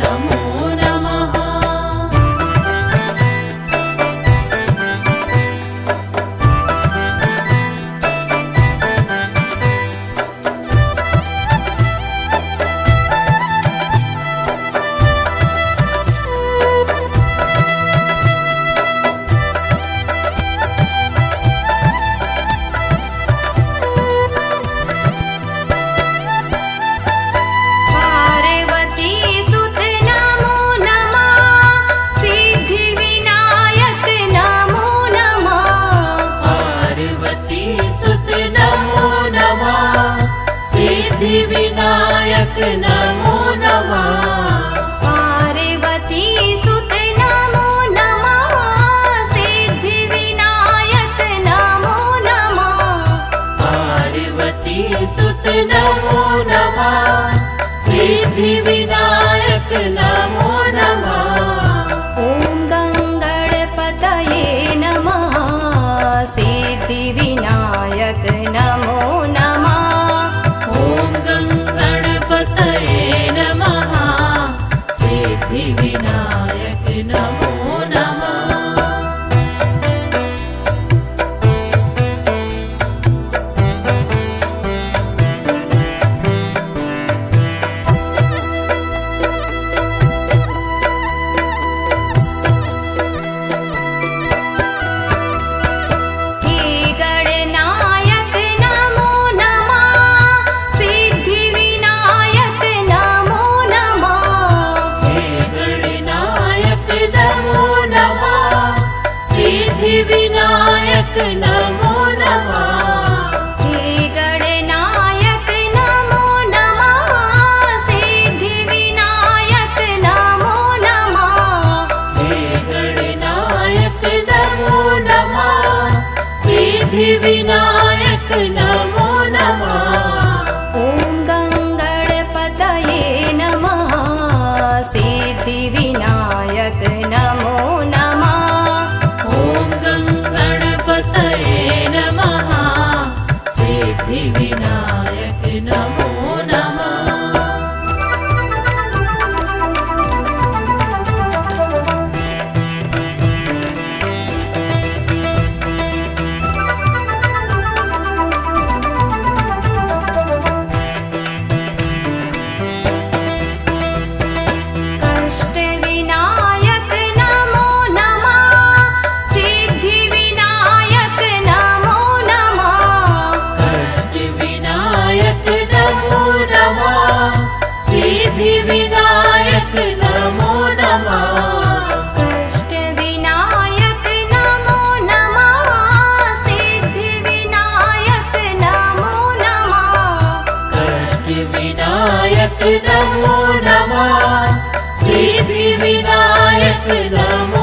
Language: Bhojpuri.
नमो नमः। सिद्धिविनायक नमो नमः। पार्वती सुत नमो नमः सिद्धिविनायक नमो नमः। पार्वती सुत नमो नमः सिद्धिविनायक नमो नमः। ॐ गङ्गणपतये नमः सिद्धिविनायक नमो नमः। सिद्धिविनायक नमो नमः। सिद्धिविनायक नमो नमः। हे गणनायक नमो नमः सिद्धिविनायक नमो नमः। हे गणनायक नमो नमः सिद्धिविनायक नमो नमः। ॐ गङ्गणपतये नमः सिद्धिविनायक नमो नमः। सिद्धिविनायक नमो नमः। सिद्धिविनायक नमो नमः। कष्टविनायक नमो नमः सिद्धिविनायक नमो नमः। कष्टविनायक नमो नमः सिद्धिविनायक नमो